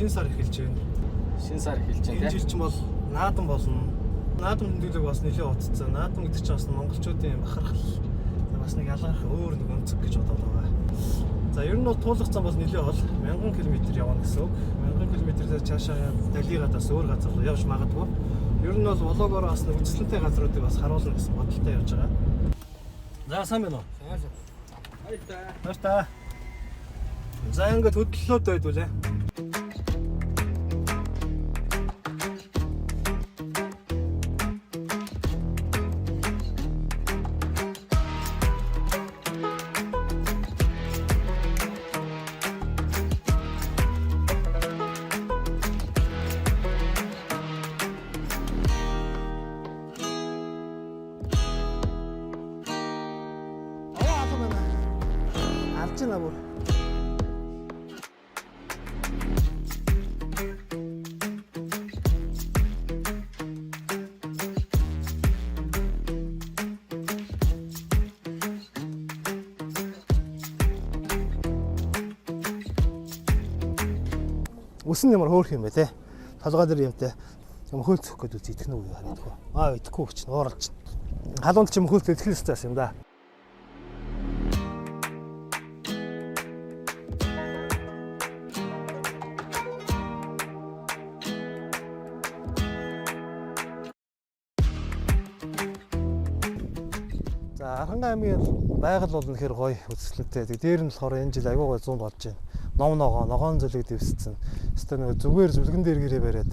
шинэ сар эхэлж байна. Шинэ сар эхэлж байна. Энэ жил чинь бол наадам болно. Наадам тэмдэглэг бас нэлээд удацсан. Наадам гэдэг чинь бас монголчуудын бахархал бас нэг ялгарх өөр нэг өнцөг гэж бодоод байгаа. За ер нь бол туулах зам бол нэлээд хол 1000 км явна гэсэн үг. 1000 км-ээр цаашаа далигаад бас өөр газар руу явж магадгүй. Ер нь бол влогоор бас нэг үзэсгэлэнтэй газруудыг бас харуулна гэсэн бодолтой явж байгаа. За сайн байна уу? Хайртай. Хайртай. За ингээд хөдлөлөөд байдвүлээ. Алжина бүр. Үсэн ямар хөөх юм бэ те. Толгой дээр юмтай. Юм хөлцөх гээд үз итгэнэ үү харагдах. Итгэхгүй ч ууралж. Халуунд ч юм хөлц итгэх хэрэгтэй юм да. За Архангай аймгийн байгаль бол үнэхээр гоё үзэсгэлэнтэй. Дээр нь болохоор энэ жил аягүй гоё зуунд болж байна. Ногоон зөлөг дэвсцэн. Өөртөө нэг зүгээр зүлгэн дээр гэрээ бариад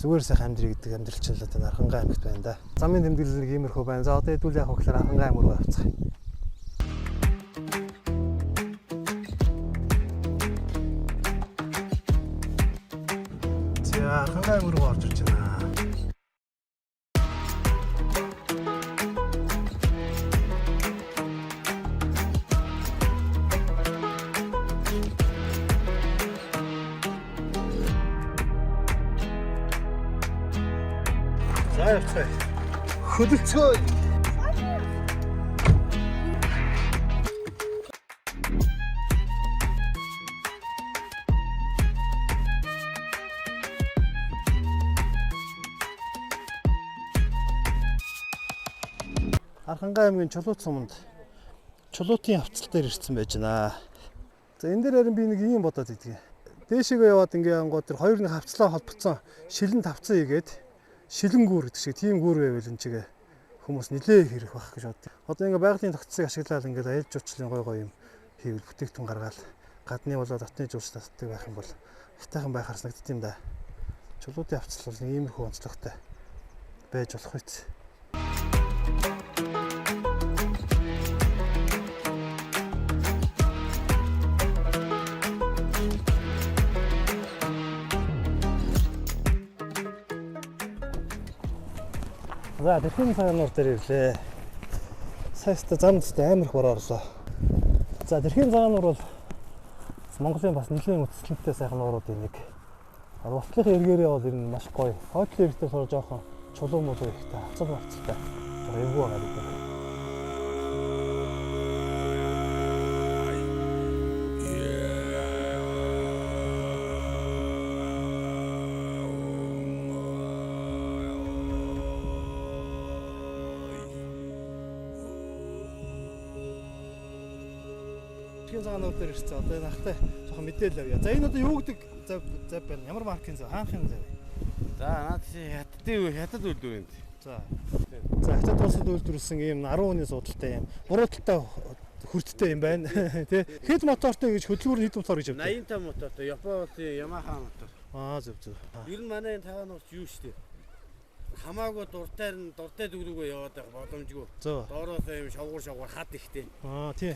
зүгээр сайхан амьдрий гэдэг амьдрал чинь л энэ Архангай аймагт байна да. Замын тэмдэглэл нэг иймэрхүү байна. За одоо хэдүүл яг хөглөр Архангай аймаг руу явцгаая. За Архангай аймаг руу орж ирж байна. За явцгаая. Хөдөлцгөө. Архангай аймгийн Чулуут суманд чулуутын хавцал дээр ирсэн байж байна. За энэ дээр харин би нэг юм бодоод идэв. Дээшээгээ яваад ингээ ангууд тэр хоёр нэг хавцлаа холбоцсон шилэн тавцан хийгээд шилэн гүүр гэдэг шиг тийм гүүр байвал энэ чигээ хүмүүс нилээ хэрэг байх гэж боддог. Одоо ингээ байгалийн тогтцыг ашиглаад ингээ аялал жуулчлалын гой юм хийвэл бүтээгдэхүүн гаргаад гадны болоод дотны жуулч татдаг байх юм бол хятайхан байх харснагдд юм да. Чулуутын хавцал бол нэг иймэрхүү онцлогтой байж болох үст. За тэрхэн цагаан нуур дээр ирлээ. Саяста замдтай амар их бороо орлоо. За тэрхэн цагаан нуур бол Монголын бас нэлийн үзэсгэлэнтэй сайхан нууруудын нэг. Уртлын эргээрээ бол ер нь маш гоё. Хойтлын эргэтээр сор жоохон чулуу мулуу ихтэй хацал хацалтай. Эвгүй байгаа гэдэг. Цагаан нуур дээр ирсэн. Одоо энэ ахтай жоохон мэдээлэл авъя. За энэ одоо юу гэдэг зав байна? Ямар маркийн зав? Хаанхын зав? За наад чи хятад үйлдвэрэнд. За хятад улсад үйлдвэрлэсэн ийм 10 хүний суудалтай юм. Бурууталтай хүрдтэй юм байна. Тэ? Хэд мотортой гэж хөдөлгүүр хэд мотор гэж явдаг? 85 мотортой. Японы улсын Yamaha мотор. Зөв. Ер нь манай энэ цагаан нуурч юу штэ. Хамаагүй дуртай дүүрүүгөө яваад байх боломжгүй. Доороос юм шавгуур хад ихтэй. Тий.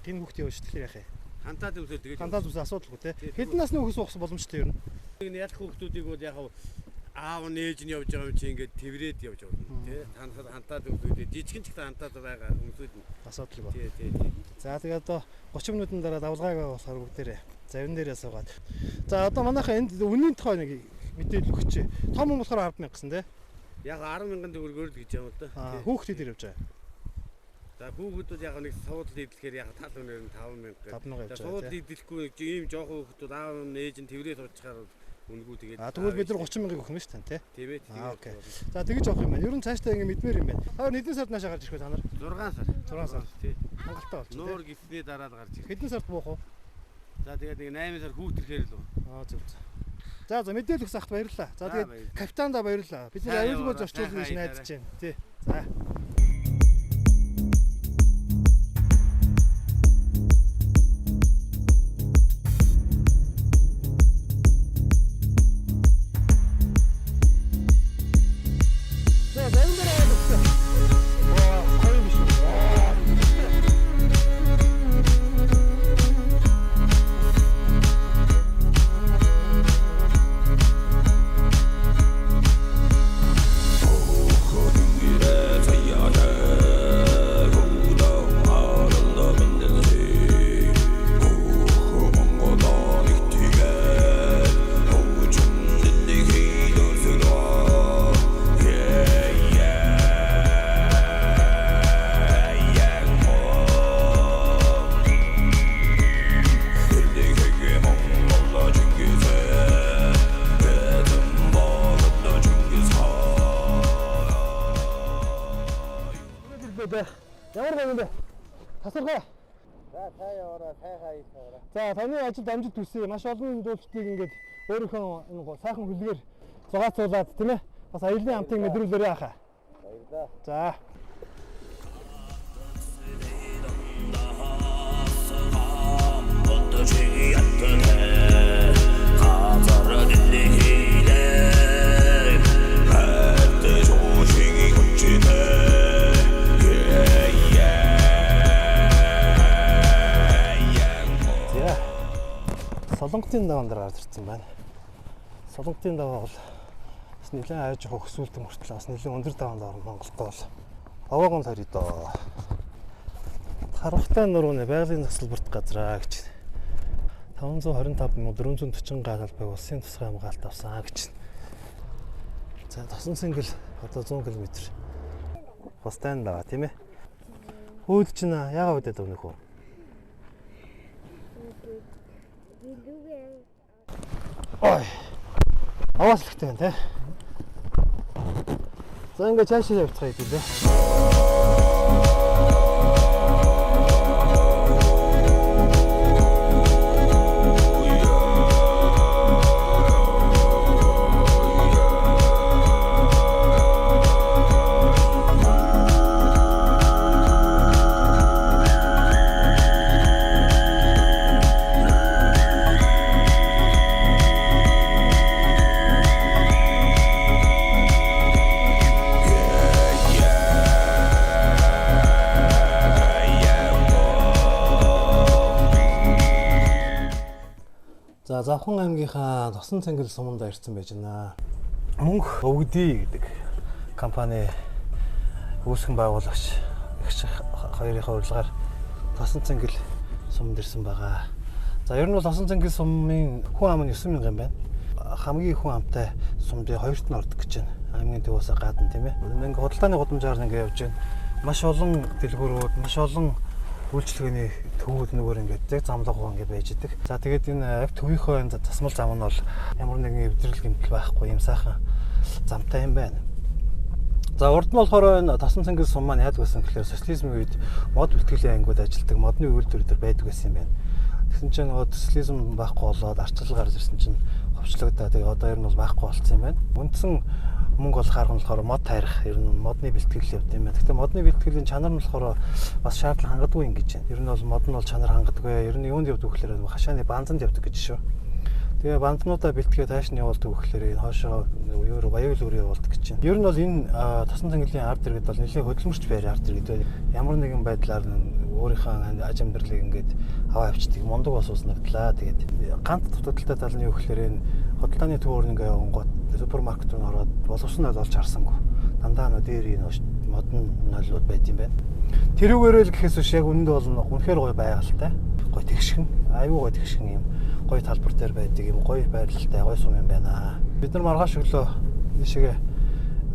Гин хүүхд явж тэгэхээр яах вэ? Хантаад өсөд тэгээд. Хантаад үс асуудалгүй те. Хэдэн насны хүүхс уух боломжтой юм. Энэ ялах хүүхдүүдийг бол яг аав нээж нь явж байгаа юм чи ингээд тэрвэрэд явж байгаа тий. Хантаад өсөд жижигэн ч ихтэй хантаад байгаа хүмүүсүүд нь асуудалгүй. Тий. За тэгээд одоо 30 минутын дараа давлгааг болохоор бүгдээрээ завин дээрээ суугаад. За одоо манайхаа энд үнийн тухай нэг мэдээлэл өгч. Том хүн болохоор 10,000 гэсэн те. Яг 10,000 төгрөгөөр л гэж юм да. Хүүхдүүд дээр явж байгаа. За хүүхдүүд яг нэг суудал идэлхээр яг тал өнөр нь 5,000 гэдэг. За суудал идэлхгүй ийм жоохон хүүхдүүд аав нээж нь тэрвэрээ суудчихаар Үнгүү тэгээд. Тэгвэл бид нар 30,000 өгөх юм шүү дээ, Тийм ээ. окей. За тэгэж авах юм байна. Ер нь цаашдаа ингэ мэдмээр юм байна. Та хэдэн сард наашаа гарч ирэх вэ та нар? 6 сар. Тий. Хангалттай болчих. Нуур гисний дараа л гарч ирэх. Хэдэн сард буух вэ? За тэгээд 8 сар хүүтэрхээр л. Зөв. За мэдээлэл өгсөн ахт баярлалаа. За тэгээд капитандаа баярлалаа. Бид нар аюулгүй зорчуулна гэж найдаж байна. Тий. За. Ямар байна бэ? Тасархай. За та яваараа сайхан аясаараа. За таны ажилд амжилт хүсье. Маш олон дуулчдыг ингээд өөрийнхөө энэ сайхан хөлгээр зугаацуулаад тийм ээ. Бас аялын хамтыг мэдрүүлээрэй хаа. Баярлалаа. За. Солонготын даваан дээр гарч ирсэн байна. Солонготын даваа бол бас нэлээд айж явах өсвөлтөм хүртэл бас нэлээд өндөр даваанд орно Монголд бол. Овоогон тарий доо. Харвахтай нурууны байгалийн засалбарт газраа гэж 525,440 га талбайг улсын тусгай хамгаалалт авсан гэж. За тосон сэнгэл одоо 100 км. Бостан даваа тийм ээ. Хөөд чинь яагаад удаад өгнөх вэ? Ой. Аваас ихтэй байна те. За ингээд цаашаа явцгаая гэдэг. За Завхан аймгийнхаа Тосон цэнгэл суманд ирсэн байж байна. Мөнх өвгдий гэдэг компани үүсгэн байгуулагч эгч хоёрынхаа урилгаар Тосон цэнгэл суманд ирсэн байгаа. За ер нь бол Тосон цэнгэл сумын хүн ам нь 9,000 юм байна. Хамгийн хүн амтай сумд 2-т нь ордог гэж байна. Аймгийн төвөөс гадна тийм ээ. Ингээ худалдааны гудамжаар ингээ явж байна. Маш олон дэлгүүрүүд, маш олон үйлчлэгээний төвүүд нүгээр ингээд яг замлагуу ингээд байж идэг. За тэгээд энэ яг төвийнхөө энэ засмал зам нь бол ямар нэгэн эвдрэл гэмтэл байхгүй юм сайхан замтай юм байна. За урд нь болохоор энэ Тосон цэнгэл сум маань яадаг байсан гэхээр социализмын үед мод бэлтгэлийн ангиуд ажилладаг модны үйлдвэр дээр байдаг байсан юм байна. Тэгсэн чинь нөгөө социализм байхгүй болоод арчлал гарч ирсэн чинь хувьчлагдаа тэгээд одоо ер нь бол байхгүй болцсон юм байна. Үндсэн мөнгө бол харах нь болохоор мод тайрах ер нь модны бэлтгэл явд юм байна. Гэхдээ модны бэлтгэлийн чанар нь болохоор бас шаардлага хангадгүй ингэж байна. Ер нь бол мод нь бол чанар хангадгүй. Ер нь юунд явдаг гэхээр хашааны банзанд явдаг гэж шүү. Тэгээ банзнуудаа бэлтгээ тааш нь явуулдаг гэхээр хоошоо баяуул өөр явуулдаг гэж байна. Ер нь бол энэ Тосон цэнгэлийн ард иргэд бол нэлээд хөдөлмөрч байр ард иргэд байна. Ямар нэгэн байдлаар өөрийнхөө аж амьдралыг ингээд аваа авчдаг мундаг бас уснагдлаа. Тэгээд ганц дутагдaltaй тал нь юу гэхээр энэ худалдааны төвөөр ингээ явангууд супермаркет руу ороод боловсон нь олж харсангүй. Дандаа нөө дээр энэ модон нойлууд байт юм байна. Тэрүүгээрээ л гэхээс биш яг үнэндээ бол үнэхээр гоё байгальтай. Гоё тэгшгэн, аюу гоё тэгшгэн юм. Гоё талбар дээр байдаг юм, гоё байрлалтай, гоё сум юм байна. Бид нар маргааш өглөө ийшээгээ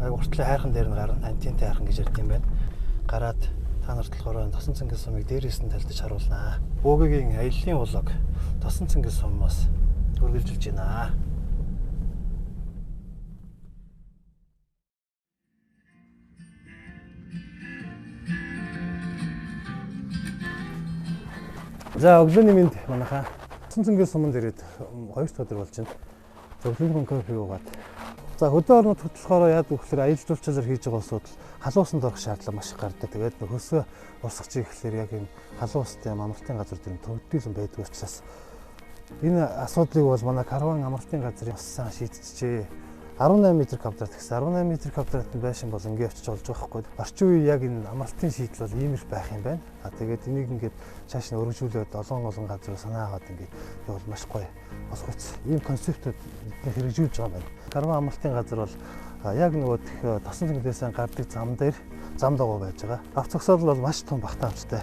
уртлын хайрхан дээр нь гарна, антинтэй хайрхан гэж ярьд юм байна. Гараад та нарт болохоор Тосон цэнгэл сумыг дээрээс нь тайлдаж харуулнаа. Бөөгийн аяллаа влог Тосон цэнгэл сумаас үргэлжилж байна. За өглөөний минь манайхаа Тосон цэнгээс суманд ирээд 2 өдөр болж байна. За өглөөний кофе уугаад. За хөдөө орнууд хөтлөхөөр яадаг гэхээр аял жуулчлалаар хийж байгаа асуудал халуусанд орох шаардлага маш их гардаг. Тэгээд хөөсөө урсгах чиг гэхээр яг энэ халуустай амралтын газар дээр төгөлдөлн байдаг учраас энэ асуудлыг бол манай караван амралтын газрын бас сайн шийдчихжээ. 18 м квадрат гэсэн 18 м квадратны байшин бол ингээ очиж олж байгаа хгүй. Орчин үеийн яг энэ амралтын шийдэл бол иймэр байх юм байна. Тэгээд энийг ингээд цааш нь өргөжүүлээд олон газар санаа аваад ингээ явал маш гоё. Бас гоц ийм концептууд хэрэгжүүлж байгаа юм байна. Караван амралтын газар бол яг нөгөө тосон цэнгээс гардаг зам дагуу байж байгаа. Авц зогсоол бол маш том багтаамжтай.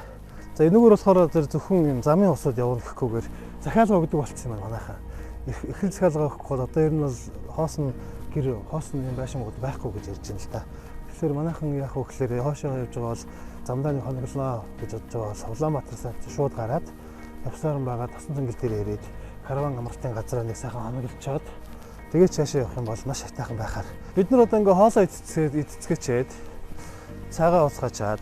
За энэгээр болохоор зөвхөн юм замын усууд явна гэхгүйгээр захиалга өгдөг болчихсон юм байна манайхаа. Эхлэл захиалга өгөх бол одоо ер нь бол хоосон юм байшингууд байхгүй гэж ярьж байна л та. Тэгэхээр манайхан яг хөглөөр хоошоо явж байгаа бол замдааны хоноглоо гэж бодож байгаа Улаанбаатараас шууд гараад явсаар байгаа тосон цэнгэл дээр ирээд караван амралтын газраа нэг сайхан хоноглож чад. Тэгээд цаашаа явах юм бол маш хайтайхан байхаар. Бид нар одоо ингээ хоолоо идцгээчээд цагаа уусгачаад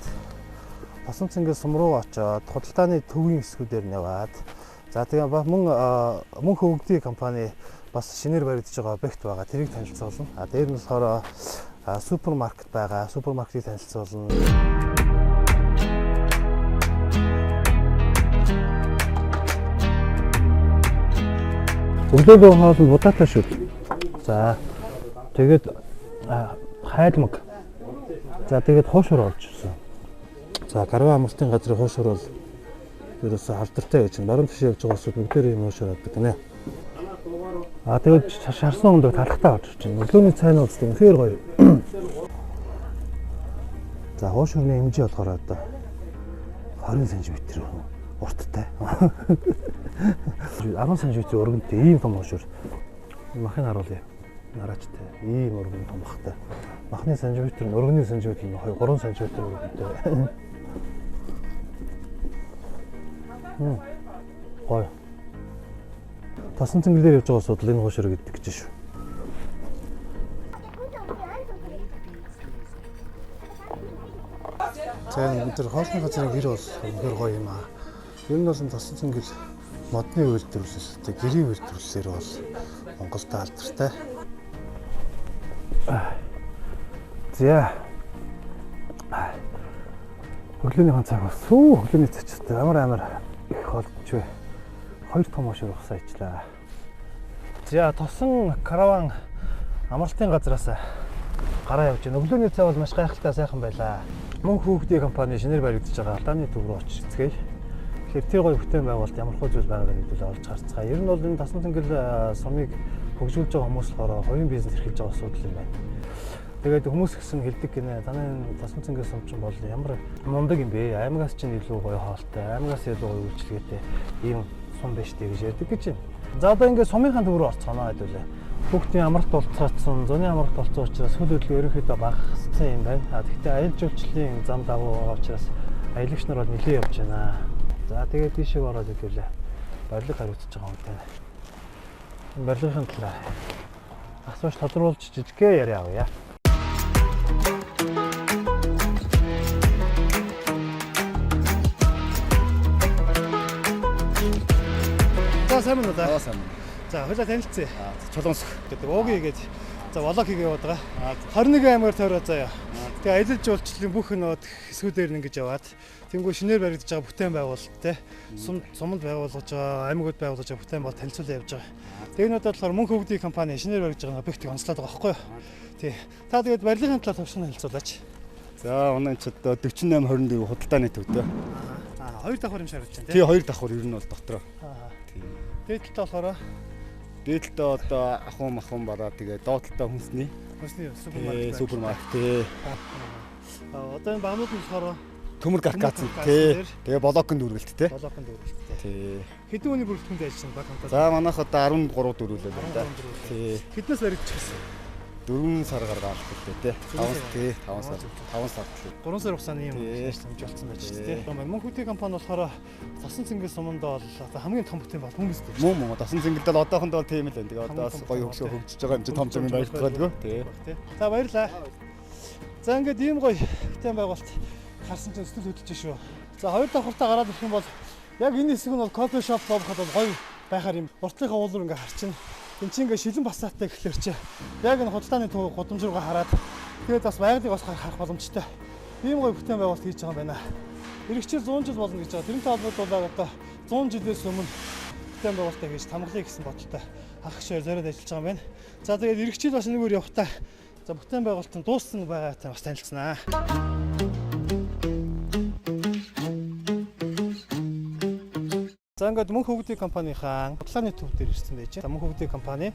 тосон цэнгэл сум руу очоод худалдааны төвийн эсгүүдээр наваад за тэгээ мөн хөвгдийн компани бас шинээр баригдаж байгаа объект байгаа. Тэрийг танилцуулна. Дээр нь болохоор супермаркет байгаа. Супермаркетыг танилцуулна. Өглөөний хоол нь удаатай шүү. За тэгээд хайлмаг. За тэгээд хуушур олж ирсэн. За караван амралтын газрын хуушур бол ерөөсө алдартай гэж байна. Баруун тишээ явж байгаа усуд бүгдээр юм хуушур авдаг гинэ. Тэгээд шарсан өндөө талхтаа орж ирж байна. Өглөөний цайны уус үнэхээр гоё. За хуушурны хэмжээ болохоор одоо 20 см урттай. 10 см өргөнтэй ийм том хуушур. Махын харуулъя. Нараачтай. Ийм өргөн том бахтай. Махны сантиметр нь өргөний сантиметр нь 3 см өргөнтэй. Гоё. Тосон цэнгэлээр явж байгаа асуудал энэ хуушур гэдэг гэж шүү. За энэ хоолны газрын гэр бол үнэхээр гоё юм аа. Ер нь бол тосон цэнгэл модны үйлдвэрлэлтэй, гэрийн үйлдвэрлэлээр бол Монголд алдартай. За. Өглөөний цаг бас өглөөний цачтай амар их холбож бай. 2 том хуушур ухсаа ичлээ. За тосон караван амралтын газраас гараа явж байна. Өглөөний цай бол маш гайхалтай сайхан байлаа. Мөн хүүхдийн компани шинээр баригдаж байгаа алдааны төв рүү очиж үзгээе. Тэгэхээр тэр гоё бүтээн байгуулалт ямар хөө зүйл байгааг нэгдүүл олж харцгаа. Ер нь бол энэ тосон цэнгэл сумыг хөгжүүлж байгаа хүмүүс болохоор хоёрын бизнес эрхэлж байгаа асуудал юм байна. Тэгээд хүмүүс гэсэн хэлдэг гинэ. Танай энэ тосон цэнгэл сум чинь бол ямар мундаг юм бэ? Аймагаас чинь илүү гоё хоолтой, аймагаас илүү гоё үйлчлэгээтэй ийм сум байж тээ гэж ярьдаг гэж байна. За одоо ингээд сумынхаа төв рүү орцгоно хэвлээ. Хүүхдийн амралт болцоодсон, зуны амралт болцсон учраас хөл хөдлөлгөө ерөнхийдөө багассан юм байна. Гэхдээ аялал жуулчлалын зам дагуу байгаа учраас аялагч нар бол нэлээд явж байна. За тэгээд тийшээ ороод хэвлээ. Барилга хариуцж байгаа юм байна. Энэ барилгын талаар асууж тодруулж жижигхэн яриа авъя. Сайн байна уу? Сайн. За хоёлаа танилцъя. Чулуунсх гэдэг уугийн гээд за волок хийгээ яваад байгаа. 21 аймгаар тойроо заяа. Тэгээ аялал жуулчлалын бүх нот хэсгүүдээр нь ингэж яваад тэнгуү шинээр баригдаж байгаа бүтээн байгуулалттай суманд байгуулж байгаа аймагуд байгуулж байгаа бүтээн бол танилцуулаад явж байгаа. Тэгээ энэ удаад болохоор мөнх хөгжлийн компани шинээр баригдаж байгаа объектыг онцлоод байгаа байхгүй юу? Тий. Та тэгээд барилгын талаар товшин хэлцүүлээч. За оноо ч одоо 48-24 худалдааны төвдөө. Хоёр давхар юм шаарч байна тий. 2 давхар ер нь бол дотроо. Дээдлээ болохоор дээдлээ одоо ахуун бараа тэгээ доотлолтой хүнсний супермаркет тий. Одоо энэ багнууд нь болохоор төмөр каркац тий. Тэгээ блокын дүүргэлт тий. Блокын дүүргэлт тий. Хэдэн хүний бүрэлдэхүүнд ажилласан баг хамтаа? За манайх одоо 13 дүүрүүлээ байна да. Тий. Хэднээс баригдчихсан? 4 сар гаргаад хэлээ тий. 5 сар. 3 сар хугацааны юм хэмжүүлсэн байж тий. Мөн хүүхдийн компани болохоор тосон цэнгэл суманд бол одоо хамгийн том бүтээн бол хүмүүс дээ. Мөн тосон цэнгэлд бол одоохондоо тийм л байна. Тэгээ одоо бас гоё хөгжиж байгаа юм чи том юм байж байгаа дгөө тий. За баярлаа. За ингээд ийм гоё бүтээн байгуулалт харсан чинь сэтгэл хөдлөж шүү. За хоёр дахь хуртаа гараад ирэх юм бол яг энэ хэсэг нь бол кофе шоп болоход бол гоё байхаар юм. Уртлынхаа уулуур ингээ харчин. Энд чинь ингээ шилэн басаатай гэхлээр чи яг энэ худалдааны төв гудамж руугаа хараад тэгээд бас байгалыг бас харах боломжтой. Ийм гоё бүтээн байгуулалт хийж байгаа юм байна. Ирэх жил 100 жил болно гэж байгаа. Тэрнтэй холбоотуулаад одоо 100 жилээс өмнө бүтээн байгуулалтаа хийж тамгалыг гэсэн бодолтой ах шаар зориод ажиллаж байгаа юм байна. За тэгээд ирэх жил бас нэгөр явахтаа за бүтээн байгуулалт нь дууссан байгаатай бас танилцсанаа. За ингээд Мөнх хөгжлийн компанийнхаа бодлооны төв дээр ирсэн байж байна. Мөнх хөгжлийн компани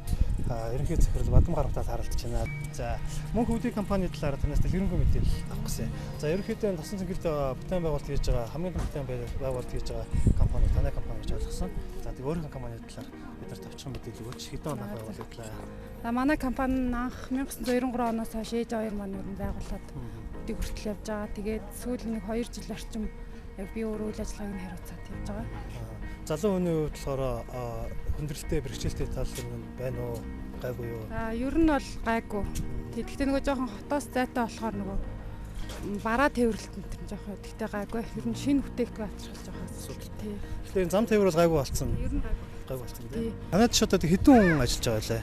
ерөнхий захирал Бадам гаргатад харалдаж байна. За Мөнх хөгжлийн компани талаар танаас дэлгэрэнгүй мэдээлэл авах гэсэн. За ерөнхийдөө тосон цэнгэлд бүтээн байгуулалт хийж байгаа хамгийн том бүтээн байгуулалт хийж байгаа компани танай компани гэж ойлгосон. За тэг өөрийнхөө компани талаар бид нар товчхон мэдээлэл өгөөч. Хэдэн оноо байгууллагдлаа. За манай компани анх 1993 оноос хойш ээж аваар маань ер нь байгуулад өдийг хүртэл явж байгаа. Тэгээд сүүлийн нэг 2 жил орчим яг би өөрөө үйл ажиллагааг нь хариуцаад явж байгаа. Залуу хүний хувьд болохоор хүндрэлтэй бэрхшээлтэй тал нь байна уу? Гайгүй юу? За ер нь бол гайгүй. Тэгэхдээ нөгөө жоохон хотоос зайтай болохоор нөгөө бараа тээвэрлэлтэн тэр жоохон тэгтээ гайгүй. Ер нь шинэ бүтээгдэхүүн авчирч байгаа асуудал тий. Тэгэхээр зам тээврээс гайгүй болсон. Ер нь Гайгүй болсон тий. Танад ч одоо хэдэн хүн ажиллаж байгаа лээ?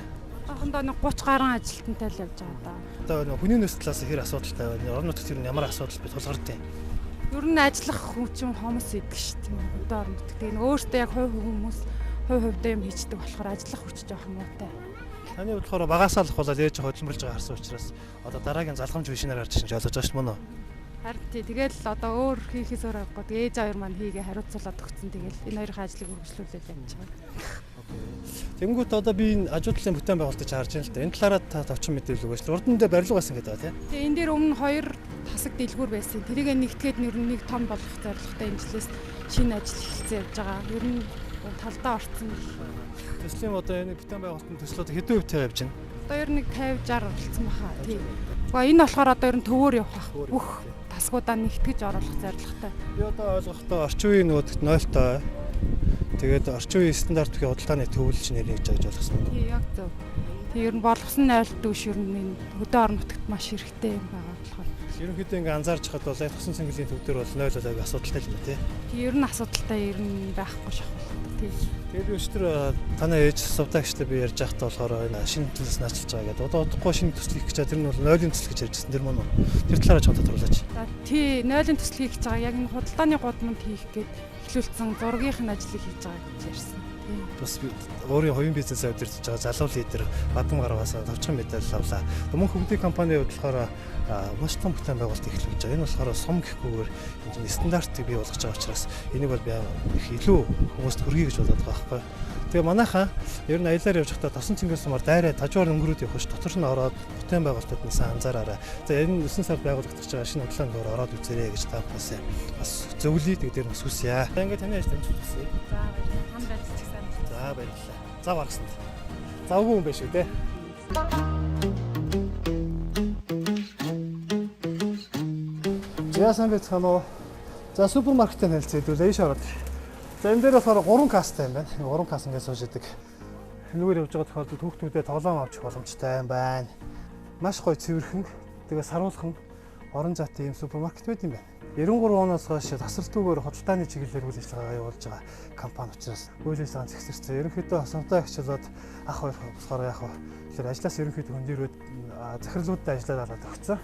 Ахандаа нэг 30 гаруй ажилтнтай л явж байгаа даа. Одоо нөгөө хүний нөөц талаас хэр асуудалтай байна? Орон нутгт ер нь ямар асуудал бий тулгардیں۔ Ер нь ажиллах хүн чинь хомос идэг шүү дээ. Одоо орон нутгт тэгээ өөртөө яг хувь хүмүүс хувьдаа юм хийждэг болохоор ажиллах хүч жоохон муутай. Таны бодлохоор багасаа л болоод ээж хөдөлмөрлж байгаа харсан учраас одоо дараагийн залхамж вишнээр харж чинь ойлгож байгаа шүү мөн үү? Харин тий тэгэл одоо өөр хийхээс өөр авахгүй тэгээ ээж аваар маань хийгээ хариуцуулаад өгсөн тэгэл энэ хоёрын ажлыг үргэлжлүүлээд явж байгаа. Тэнгүүт одоо би энэ ажуудлын бүтээн байгуулалтыг харж байна л да. Энэ талаараа та товчхон мэдээлэл өгөөч. Урд нь дээр барилга байсан гэдэг байгаа тийм. Тэгээ энэ дээр өмнө 2 тасаг дэлгүүр байсан. Тэрийг нэгтгээд нэг том болгох зорилготой энэ жилээс шинэ ажил эхэлсэн явж байгаа. Ер нь талдаа орцсон. Төслийн одоо энэ бүтээн байгуулалтын төслүүд хэдэн хувьтай явж байна? Одоо ер нь 50-60 оролцсон баха. Тийм. Гэхдээ энэ болохоор одоо ер нь төвөөр явах бах. Бүх тасгуудаа нэгтгэж оруулах зорилготой. Би одоо ойлгохдоо орчин үеийн нөгөөд 0-той. Тэгээд орчин үеийн стандарт бүхий худалдааны төвлөж нэрийг гэж ойлгосон. Тий, яг зөв. Тэг ер нь болгосон 0 дүүш ер нь хөдөө орон нутагт маш хэрэгтэй юм байгаа болохоор. Ерөнхийдөө ингээ анзаарч хад бол тосон цэнгэлийн төв дээр бол 0 болоо асуудалтай л юм тий. Тий, ер нь асуудалтай ер нь байхгүй шахах. Тий. Тэгээд өчтөр танай ээж сувдагчтай би ярьж байхдаа болохоор энэ шинэ төслөөс наачилж байгаа гэдэг. Одоо удахгүй шинэ төсөл хийх гэж байгаа. Тэр нь бол 0-ын төсөл гэж ярьжсэн. Тэр мөн үү? Тэр талаараа ч тодруулаач. За тий, 0-ын төсөл хийх гэж байгаа. Яг энэ худалдааны гудамд хийх гээд эхлүүлсэн зургийнхын ажлыг хийж байгаа гэж ярьсан. Тий. Бас би өөрийн хувийн бизнесээ удирдах байгаа залуу лидер Бадам гаргаас товчхон мэдээлэл авлаа. Мөнх хөгжлийн компани болохоор маш том бүтээн байгуулалт эхлүүлж байгаа. Энэ болохоор сум гэхгүйгээр энэ стандартыг бий болгож байгаа учраас энийг бол би их илүү хүмүүст хүргэе гэж бодоод байгаа байхгүй. Тэгээ манайхаа ер нь аялаар явж байхдаа тосон цэнгэл сумаар дайраа тажвар өнгөрөөд явах ш дотор нь ороод бүтээн байгуулалтад нь сайн анзаараарай. За энэ 9 сард байгуулагдаж байгаа шинэ хөдөлгөөнд ороод үзээрэй гэж та бүхэн бас зөвлөе дээр бас хүсье. За ингээд таны ажил амжилт хүсье. За баярлалаа. Танд ажиллаж сайн. За баярлалаа. За баргасанд. Завгүй юм байна шүү дээ. Яасан бэ цаанаа? За супермаркеттэй хэлцээ дүүлээ шороод. За энэ дээр болохоор 3 кастай юм байна. 3 кас ингээд сууж идэг. Энэгээр явж байгаа тохиолдолд хүүхдүүдэд тоглоом авчих боломжтой юм байна. Маш гоё цэвэрхэн, тэгээ саруулхан орон зайтай юм супермаркет байт юм байна. 93 оноос хойш тасралтгүйгээр худалдааны чиглэлээр үйл ажиллагаа явуулж байгаа компани учраас үйл ажиллагаа зэгсэрсэн. Ерөнхийдөө сувдаг хчлоод ах хоёр болохоор яг тэр ажлаас ерөнхийдөө хөндөрөөд захирлуудад ажиллаад аваад өгсөн.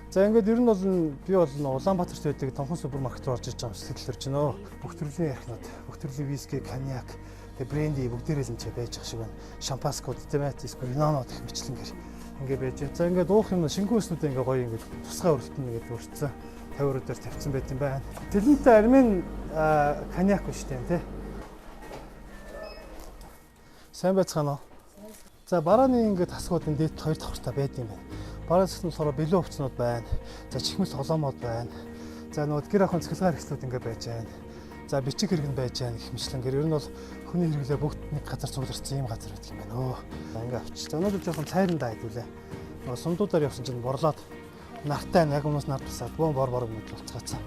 За ингээд ер нь бол би бол Улаанбаатарт байдаг томхон супермаркет орж иж байгаа юм сэтгэлэрч байна. Бүх төрлийн ярхнууд, бүх төрлийн виски, коньяк, тэгээ бренди бүгдээрээ л энэ байж байгаа шиг байна. Шампанскууд, тематис, винонууд гэх мэтлэнгээр ингээд байж байна. За ингээд уух юм шингэн үснүүдээ ингээд гоё ингээд тусгай өрөлтөн нэгээд өрцсөн. 50 дээр тавьсан байт юм байна. Тэлэнтэй армин коньяк биш тийм. Сайн байцгаана уу? За барааны ингээд тасгууд энэ дээд 2 давхартай байд юм байна. Бараас нь болохоор бэлэн хувцснууд байна. За чихмэл тоглоомод байна. За нөгөө гэр ахын цэглэгээр хэвслүүд ингээд байж байна. За бичиг хэрэг нь байж байна гэх мэтлэнгээр ер нь бол хүний хэрэглээ бүгд нэг газар цугларсан юм газар байдаг юм байна. За ингээд авчиж. За өнөөдөр жоохон цайрандаа хэдүүлээ. Нөгөө сумдуудаар явсан чинь борлоод нартай яг өмнөөс нар тусаад боо бор мэд болцгаацсан.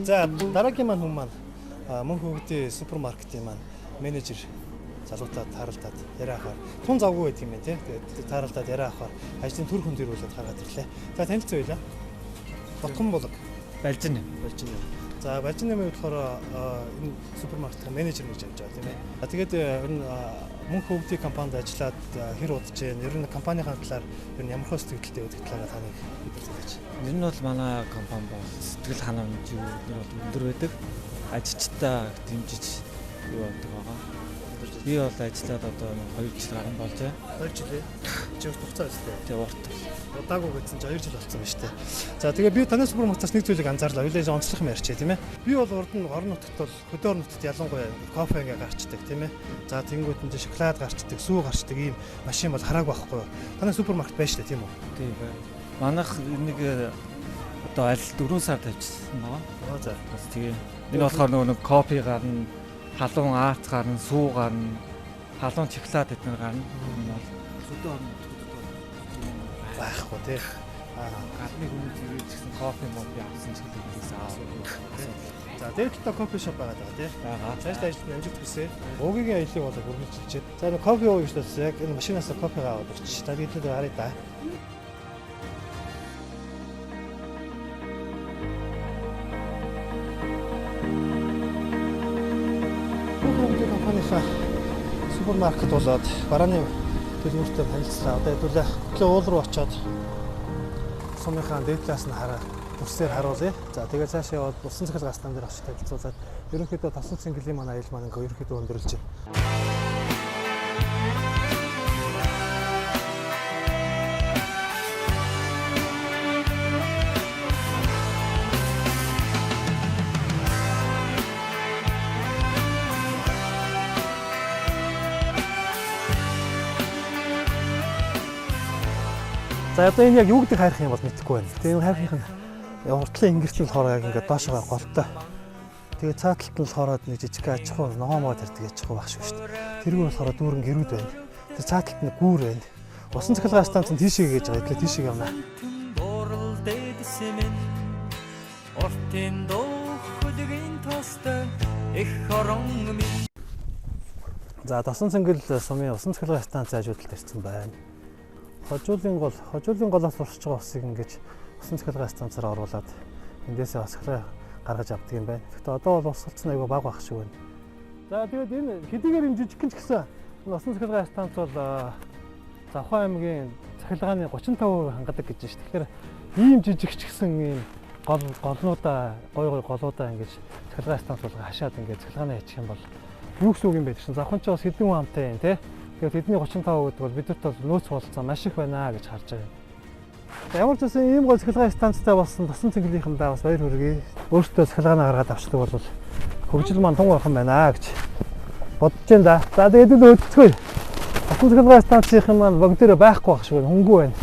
За дараагийн маань хүн маань Мөнх хөгжлийн супермаркетын маань менежер. залуутаад тааралдаад яриа ахаар тун завгүй байдаг юм байна тий. Тэгээд тааралдаад яриа ахаар ажлын төр хүн дөрүүлээд гаргаад ирлээ. За танилцсан байлаа. Ботгон булаг Балжин. За Балжин нэмийн болохоор энэ супермаркетын менежер гэж явж байгаа тийм ээ. Тэгээд энэ мөнх хөгжлийн компанид ажиллаад хэр удаж байна? Ер нь компанийн талаар ер нь ямар хөө сэтгэлтэй байдаг талаараа таныг хэлж. Ер нь бол манай компани бол сэтгэл ханамж юу бол өндөр байдаг. Ажилчдаа дэмжиж юу болдог байгаа. Би бол ажиллаад одоо 2 жил гарсан болж байна. 2 жилээ. Чи хугацаа өстэй. Тэгээ урт. Удаагүй гэсэн чи 2 жил болсон байна шүү дээ. За тэгээ би таны супермаркетаас нэг зүйлийг анзаарлаа. Хоёулаа онцлох юм ярьчих тийм ээ. Би бол урд нь орон нутгад бол хөдөө орон нутгад ялангуяа кофе ингээ гарчдаг тийм ээ. За тэнгууд нь шоколад гарчдаг, сүү гарчдаг ийм машин бол хараагүй байхгүй юу. Таны супермаркет байж шүү дээ тийм үү? Тийм бай. Манайх нэг одоо аль 4 сар тавьчихсан байгаа. За. Бас тэгээ энэ болохоор нөгөө кофе гарна, халуун арт гарна, сүү гарна, халуун шоколад эдгээр гарна. Энэ бол хөдөө орон нутгад байхгүй тий. Гадны хүмүүс ирээд гэсэн кофе моби авсан ч хэлээс За дээд талаа кофе шоп байгаа даа тий. Цааш ажиллаж амжилт хүсье. Уугийн аяллыг болоо бүрдүүлчихээ. За нэг кофе ууж штас яг энэ машинаас кофегаа аваад ирчих. За бид нэр харъя да. Компанийн супермаркет болоод барааны дэлгүүртэй танилцлаа. Одоо хэдүүлээ хөтлөө уул руу очиод сумынхаа дээд талаас нь хараа дүрсээр харуулъя. За тэгээд цаашаа яваад усан цахил гастан дээр очиж танилцуулаад ерөнхийдөө тосон цэнгэлийн манай аялал маань ингээ ерөнхийдөө өндөрлөж байна. За одоо энэ яг юу гэдэг хайрах юм бол мэдэхгүй байна. Тэгээ энэ хайрхийнх нь уртлын ингэрч нь болохоор яг ингээд доошоо голтой. Тэгээ цаа талд нь болохоор нэг жижиг аж ахуй ногоомоо тарьдаг аж ахуй багш шүү дээ. Тэргүй болохоор дүүрэн гэрүүд байна. Тэгээ цаа талд нь гүүр байна. Усан цахилгаан станцын тийшээ гэж байгаа. Тэгээ тийшээ явна. За тосон цэнгэл сумын усан цахилгаан станцын ажилтнууд ирсэн байна. Хожуулын голоос урсж байгаа усыг ингэж усан цахилгаан станцаар оруулаад эндээсээ усхраа гаргаж авдаг юм байна. Гэхдээ одоо бол ус сурцсан айгүй бага байх шиг байна. За тэгээд энэ хэдийгээр энэ жижигхэн ч гэсэн энэ усан цахилгаан станц бол Завхан аймгийн цахилгааны 35% хангадаг гэж байна шүү. Тэгэхээр ийм жижиг ч гэсэн ийм голнуудаа гой голуудаа ингэж цахилгаан станц болгоо хашаад ингэж цахилгааны хийчих юм бол юу гэсэн үг юм бэ чинь Завхан ч бас хэдэн хүн амтай юм те. Тэгээд тэдний 35% гэдэг бол бидэрт бол нөөц болцоо маш их байна гэж харж байгаа. Ямар ч үсэн ийм гол цахилгаан станцтай болсон тосон цэнгэлийнхэндээ бас баяр хүргэе. Өөртөө цахилгаанаа гаргаад авчдаг бол хөгжил маань тун орхон байна гэж бодож байна да. За тэгээд энэ өдцгөө. Тосон цахилгаан станцын маань бог дээр байхгүй байх шиг хөнгүү байна.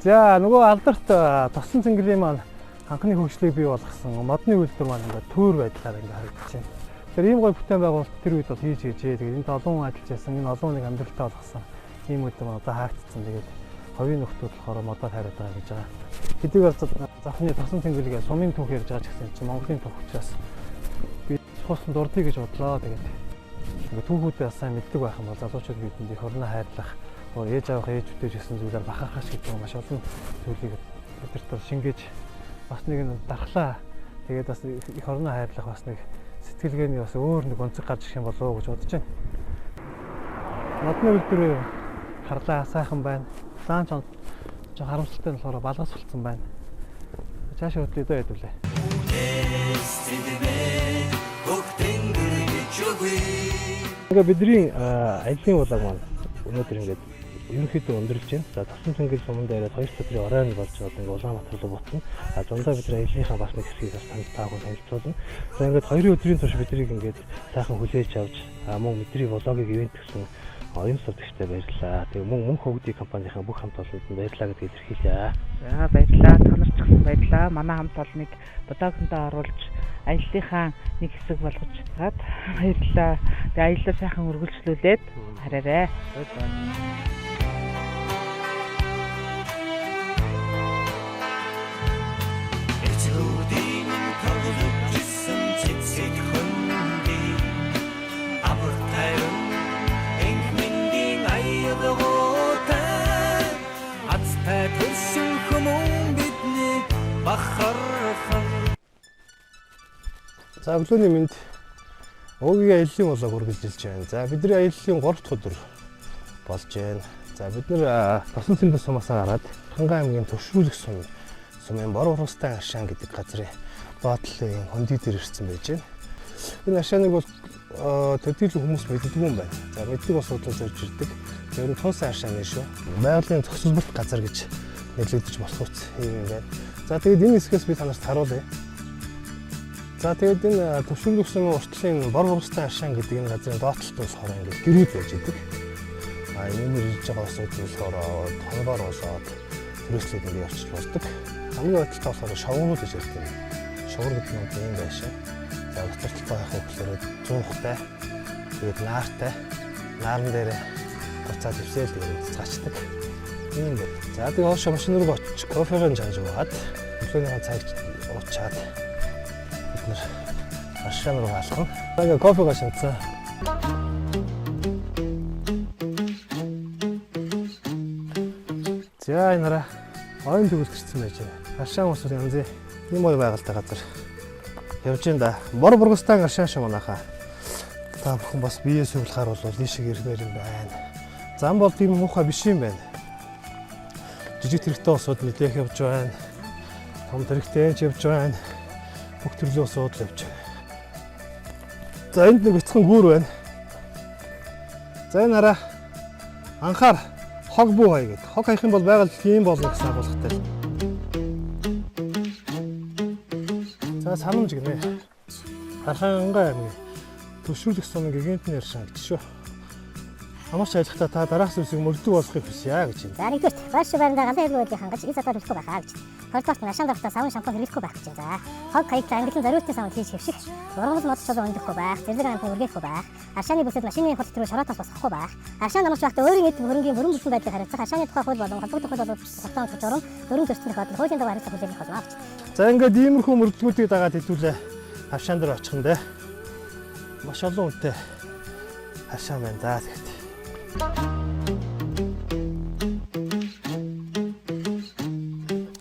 За нөгөө алдарт тосон цэнгэлийн маань анхны хөгжлийг бий болгосон модны үйлдвэр маань ингээд төр байдлаар ингээд харагдаж байна. Тэр ийм гой бүтээн байгуулалт тэр үед бол хийж гэжээ. Тэгээд энд олон ажиллаж байсан, энэ олон нэг амьдралтай болгосон ийм үйлдвэр маань одоо хаагдсан. Тэгээд ховийн нөхдүүд болохоор модоор хайраад байгаа гэж байгаа. Хэдийгээр завхны тосон цэнгэлгээ сумын түүх ярьж байгаа ч гэсэн чинь Монголын түүх учраас би цусан дурдъя гэж бодлоо. Тэгээд ингээд түүхүүдээ сайн мэддэг байх юм бол залуучууд бидэнд их орно хайрлах, ээж авах ээжүүдтэй гэсэн зүйлээр бахархах гэдэг маш олон зүйлийг бидэрт бол шингээж бас нэг нь дархлаа. Тэгээд бас их орно хайрлах бас нэг сэтгэлгээний бас өөр нэг онцгой гарч ирэх юм болоо гэж бодож байна. Модны үйлдвэр харлаа сайхан байна. Даан ч харамсалтай нь болохоор балгас болцсон байна. Цаашаа хөдлөе дөө хэдүүлээ. Ингээ бидний аялын улааг маань өнөөдөр ингээд ерөнхийдөө өндөрлөж байна. За тосон цэнгэл суман дээрээ 2 өдрийн оройн болж одоо ингээ Улаанбаатар руу буцна. А зундаа бид аяллахаа бас нэг хэсгийг бас таагүй танилцуулна. За ингээд 2 өдрийн турш биднийг ингээд сайхан хүлээж авч мөн бидний влогийг ивент гэсэн оюун сурагчтай баярлалаа. Тэгээ мөн хөгжлийн компанийн бүх хамт олонд баярлалаа гэдгийг илэрхийлье. За баярлалаа. Танарчсан баярлалаа. Манай хамт олныг бодогтонтой оруулж аяллахаа нэг хэсэг болгож чад баярлалаа. Тэгээ аяллаа сайхан үргэлжлүүлээд хараарай. Абар тайван За өглөөний мэнд өвгийн аяллаа болоог үргэлжилж байна. За бидний аяллаа 3 дахь өдөр болж байна. За бид нэр Тосон цэндэн сумаасаа гараад Хангай аймгийн төвшрүүлэх сумын Бор ургастай аршаан гэдэг газрын баатлын хонdig дээр ирсэн байж байна. Энэ аршааныг бол төдийлөн хүмүүс мэддэг юм байна. За мэддэг бас удлаж зорж ирдэг. Тэр нь тунсан аршааны шүү. Байгалийн зохицуулалт газар гэж нэрлэгдэж болох юм байна. За тэгээд энэ хэсгээс би танарт харуулъя. За тэгээд энэ төвшрүүлэх сумын уртлын Бор ургастай аршаан гэдэг энэ газрын доотлолт ус хороо ингээд гэрүүд байж идэг. Нэмэр ирж байгаа усууд болохоор хоногоор болоод төрөслөд ингээд явчих болдог. Хамгийн ойдлолтой болохоор шавуурууд гэж ярьдаг. Шавуур гэдэг нь ийм байшаа. За утарталтай байх хөглөөр зуухтай. Тэгээд наартай. Наарн дээр буцаад ивсэл тэгээд цаачдаг. Ийм байна. За тэгээд хоошо машин руу очиж кофегийн жанж уугаад өглөөнийхөө цаг уучаад бид нэр аршаан руу алхав. Тэгээд кофега шинцээ. За энэ нараа ойн төгөлд ирсэн байж байна. Аршаан ус янзын ийм ой байгальтай газар явж энэ да. Бор бургастай аршаан шиг манайхаа. Та бүхэн бас бие сувлахаар бол ийшээ ирмээр юм байна. Зам бол тийм муухай биш юм байна. Жижиг тэрэгтэй усууд нэлээх явж байна. Том тэрэгтэй явж байна. Бүх төрлийн усууд явж байна. За энд нэг бяцхан гүүр байна. За энэ нараа анхаар хог буу хай гэдэг. Хог хаях юм бол байгаль ийм болно гэсэн агуулгатай. За санамж гинэ. Хангай аймгийн төвшрүүлэх сумын гигантны аршаан гэж шүү. Хамаач айлхтаа та дараах зүйлсийг мөрдөг болохыг хүсье гэж байна. За нэгдүгээр байршин байранда галан хэргүүдийг хангаж ий задаар хэлэхгүй байхаа гэж. Хоёрдугаар нь аршаан дарахтаа савын шампунь хэрэглэхгүй байх гэж байна. За хог хаягтай ангилан зориултын савд хийж хэвших. Ургамал модчол ундэхгүй байх. Зэрлэг амтны үргээхгүй байх. Аршааны бүсэд машины хот төрөө шороотоос босохгүй байх. Аршаан амарч байхдаа өөрийн эд хөрөнгийн бүрэн бүтэн байдлыг хариуцах аршааны тухай хууль болон холбогдох хууль болон тогтоомж журам дөрвөн төрчний хот хуулийн дагуу хариуцах хүлээх болно авч. За ингээд иймэрхүү мөрдлгүүдийг дагаад хэдүүлээ аршаан дээр очих нь дээ. Маш олон үнэтэй аршаан байна да тэгэхэд.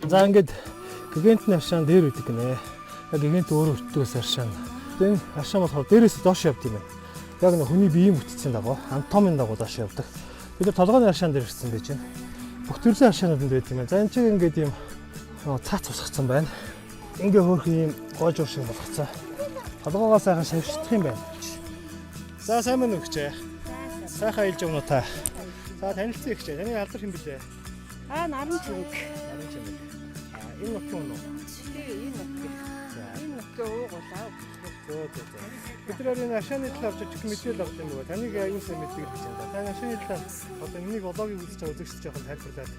За ингээд гигантны аршаан дээр үүдэг гинэ. Яг гигант өөрөө өртдөөс аршаан. Тэгээд аршаан болохоор дээрээс доош явд юм байна. Яг нэг хүний биеийн бүтцийн дагуу, анатомийн дагуу доош явдаг. Бид нар толгойн аршаан дээр ирсэн байж байна. Бүх төрлийн аршаанууд байт юм байна. За энэ чинь ингээд юм цаац усгацсан байна. Ингээ хөөх юм гойж ур шиг болгоцсон. Толгоогоо сайхан шавьчихдаг юм байна. За сайн мэн өгчээ. Сайхан аялж явна уу та? За танилцсан их чээ. Таны алдар хэм блэ? Наран чимэг. Наран чимэг. Энэ нутгийн үнэ үү? Энэ нутгийн уугуулаа. Бид нар энэ аршааны талаар жижиг мэдээлэл авах юм байна. Таныг аюул сайн мэддэг гэж байна. Та аршааны талаар одоо энийг влогийг үзэж байгаа үзэгч жоохон тайлбарлаад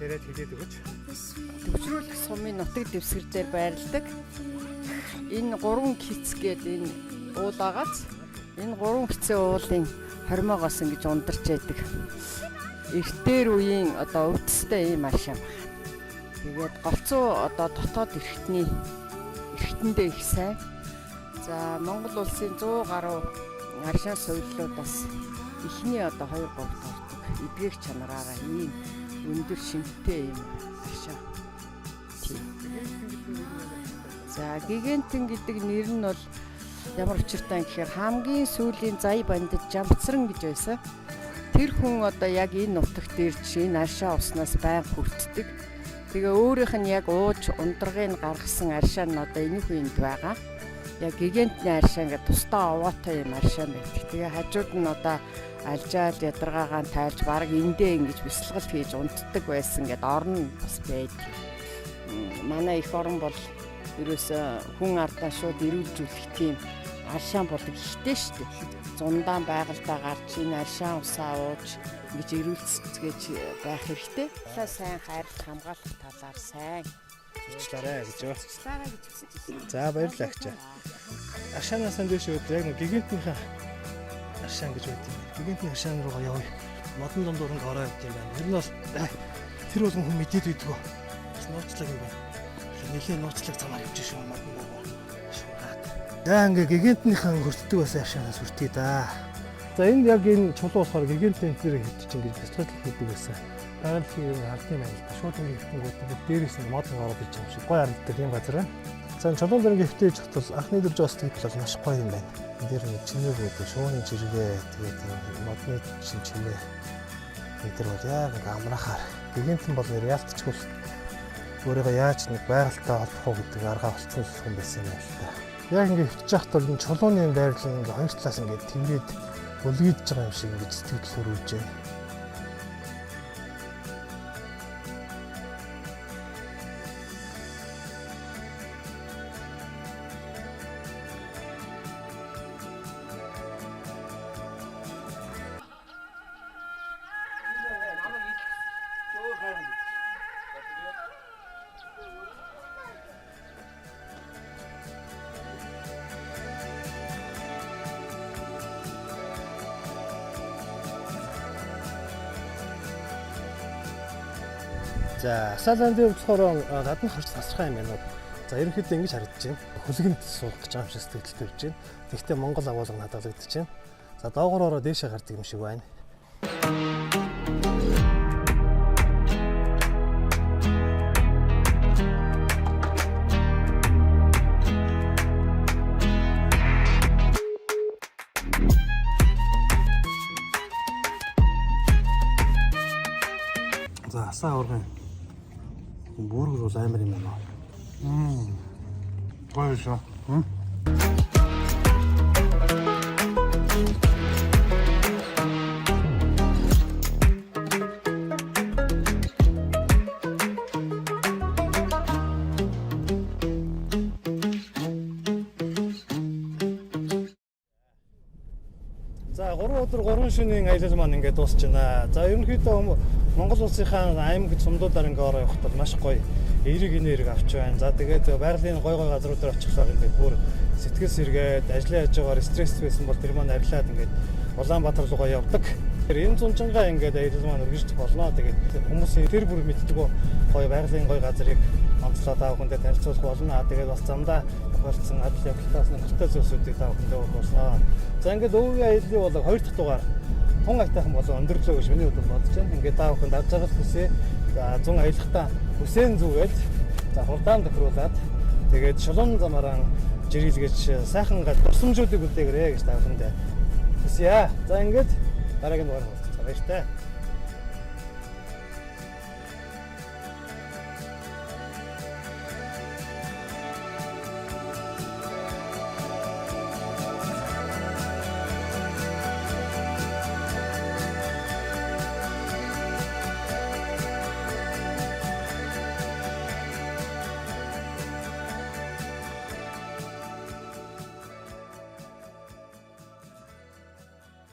яриад хэлээд өгөөч. Төвшрүүлэх сумын нутаг дэвсгэр дээр байрладаг. Энэ 3 киц гээд энэ уул агац. Энэ 3 кицээ уулын хормоогоос ингэж ундарч байдаг. Эртээр үеийн одоо өвдөстэй ийм аршаан байна. Тэгээд голцоо одоо дотоод эрхэтэндээ их сайн. За Монгол улсын 100 гаруй аршаан соёллуудаас эхний одоо 2-3 тавдаг эдгэх чанараараа ийм өндөр шинжтэй ийм аршаан. За гигантэн гэдэг нэр нь бол ямар учиртай гэхээр хамгийн сүүлийн зай бандд Жамбцран гэж байсан. Тэр хүн одоо яг энэ нутагт ирж энэ аршаа уснаас байн хүртдэг. Тэгээ өөрийнх нь яг ууж ундрагыг гаргасан аршаа нь одоо энэ хүнд байгаа. Яг гигантны аршаа ингээд тусдаа овоотой юм аршаа байдаг. Тэгээ хажууд нь одоо алжаал ядаргаагаа тайлж баг эндээ ингэж бясалгалт хийж унтдаг байсан гэд орн бас байдаг. Манай их орн бол ерөөсө хүн ардаа шууд ирүүлжүүлэх тийм аршаан болдог ихтэй шүү дээ. Зундаан байгальтаа гарч энэ аршаан усаа ууж ингэж ирүүлцгээж байх хэрэгтэй. Талаа сайн хайрлах хамгаалах талаар сайн Уучлаарай гэж байна. За баярлалаа гэж. Аршаанаас дэш өгд яг нэг гигантныхаа аршаан гэж байдаг. Гигантны аршаан руу явъя. Модон дундуур нь ороо явд юм байна. Ер нь бол тэр болгон хүн мэдээд байдгүй. Нууцлаг юм байна. Нэлийн нууцлаг замаар явж шүү модон дундуур. Шугаад. За ингээ гигантныхаа хөртдөг бас аршаанаас хүртээ да. За энд яг энэ чулуу болохоор гигантын тэр хэд ч ингэж бяцлал хийдэг байсан. байгалийн хард юм байна л да. Шууд ингэ хэвтэнгүүд бүгд дээрээс нь мод ороод ирж байгаа юм шиг гоё харагддаг юм газар байна. За чулуун дээр ингэ хэвтэж хатвал анхны дөрж бас тэгтэл бол маш гоё юм байна. Энд дээр нэг чинээгүүд шууны жиргээ тэгээд модны чимээ энэ төр бол яг ингээ амрахаар гэгэнтэн бол ялтчгүй өөрийгөө яаж нэг байгальтай холбох уу гэдэг арга олцсон хүн байсан юм байна л да. Яг ингээ хөвтөж яхад бол энэ чулууны байрлал ингээ хоёр талаас ингээ тэврээд үлгийдж байгаа юм шиг ингээ сэтгэл төрүүлж байна. За Асаалан дээр болохоор гадны харц тасархай юм байна. За ерөнхийдөө ингэж харагдаж байна. Хөлгөнд суух гэж байгаа юм шиг сэтгэл төрж байна. Тэгэхдээ Монгол агуулга надад алдагдаж байна. За доогоор ороо дээшээ гардаг юм шиг байна. За асаа урган бүргэр бол амар юм байна. Гоё шүү. За 3 өдөр 3 шөнийн аялал маань ингээд дуусч байна. За ерөнхийдөө Монгол улсынхаа аймаг сумдуудаар ингээд ороо явахад бол маш гоё эерэг энерги авч байна. За тэгээд байгалийн гой газруудаар очихлаа ингээд бүр сэтгэл сэргээд ажиллаж байгаагаар стресс байсан бол тэр маань арилаад ингээд Улаанбаатар руугаа явдаг. Энэ зунжингаа ингээд аялал маань өргөжлөх болно. Тэгээд хүмүүсийн тэр бүр мэддэг гоё байгалийн гой газрыг онцлоод тав хүндээ танилцуулах болно. Тэгээд бас замдаа тохиолдсон адил явдлаас нөхөртэй зүйлсүүдийг тав хүндээ өгүүлнэ. За ингээд өвгийн аяллаа бол 2 дахь дугаар тун айтайхан болон өндөрлөө гэж миний бодлоор бодож байна. Ингээд тав хүнд авч байгаа хүсээ за 100 аялахтаа хүсээн зүгээд за хурдаан тохируулаад тэгээд шулуун замаараа жиргэлгэж сайхан дурсамжуудыг үлдээгээрэй гэж тав хүндээ хүсье. За ингээд дараагийн дугаар болчихсон баяр таа.